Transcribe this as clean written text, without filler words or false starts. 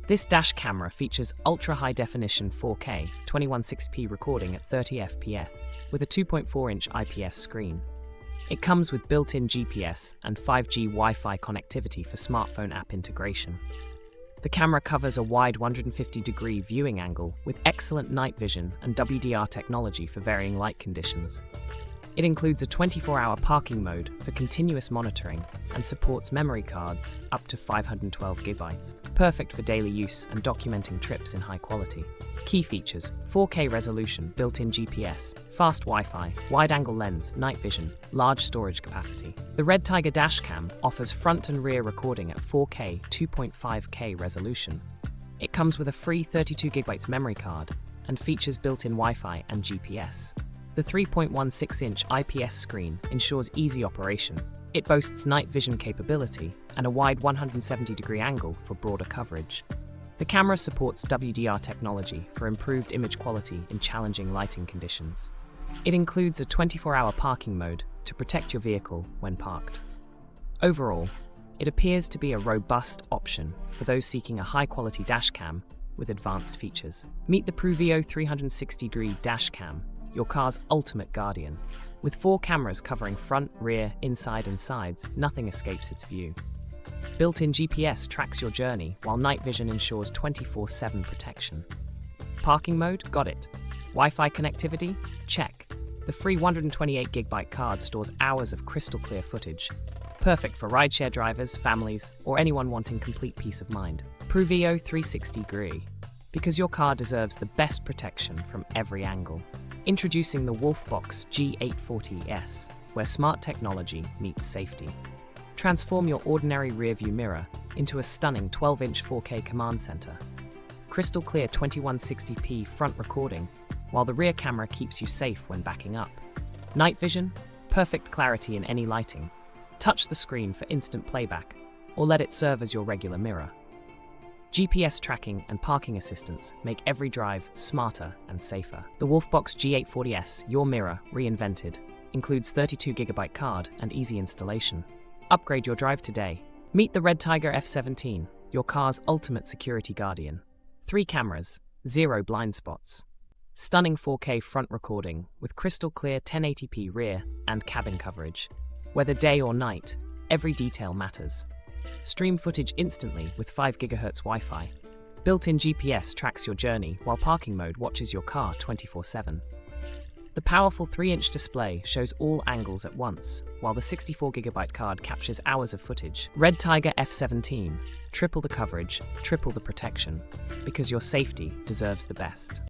This dash camera features ultra-high-definition 4K 2160p recording at 30 fps with a 2.4-inch IPS screen. It comes with built-in GPS and 5G Wi-Fi connectivity for smartphone app integration. The camera covers a wide 150-degree viewing angle with excellent night vision and WDR technology for varying light conditions. It includes a 24-hour parking mode for continuous monitoring and supports memory cards up to 512 GB, perfect for daily use and documenting trips in high quality. Key features: 4K resolution, built-in GPS, fast Wi-Fi, wide-angle lens, night vision, large storage capacity. The Red Tiger Dashcam offers front and rear recording at 4K 2.5K resolution. It comes with a free 32 GB memory card and features built-in Wi-Fi and GPS. The 3.16-inch IPS screen ensures easy operation. It boasts night vision capability and a wide 170-degree angle for broader coverage. The camera supports WDR technology for improved image quality in challenging lighting conditions. It includes a 24-hour parking mode to protect your vehicle when parked. Overall, it appears to be a robust option for those seeking a high-quality dashcam with advanced features. Meet the Pruvio 360-degree dashcam, your car's ultimate guardian. With 4 cameras covering front, rear, inside and sides, nothing escapes its view. Built-in GPS tracks your journey, while night vision ensures 24/7 protection. Parking mode? Got it. Wi-Fi connectivity? Check. The free 128GB card stores hours of crystal-clear footage. Perfect for rideshare drivers, families, or anyone wanting complete peace of mind. Pruvio 360-degree, because your car deserves the best protection from every angle. Introducing the Wolfbox G840S, where smart technology meets safety. Transform your ordinary rearview mirror into a stunning 12-inch 4K command center. Crystal clear 2160p front recording, while the rear camera keeps you safe when backing up. Night vision, perfect clarity in any lighting. Touch the screen for instant playback, or let it serve as your regular mirror. GPS tracking and parking assistance make every drive smarter and safer. The Wolfbox G840S, your mirror reinvented, includes 32GB card and easy installation. Upgrade your drive today. Meet the Red Tiger F17, your car's ultimate security guardian. 3 cameras, 0 blind spots. Stunning 4K front recording with crystal clear 1080p rear and cabin coverage. Whether day or night, every detail matters. Stream footage instantly with 5 GHz Wi-Fi. Built-in GPS tracks your journey, while parking mode watches your car 24/7. The powerful 3-inch display shows all angles at once, while the 64GB card captures hours of footage. Red Tiger F17. Triple the coverage, triple the protection, because your safety deserves the best.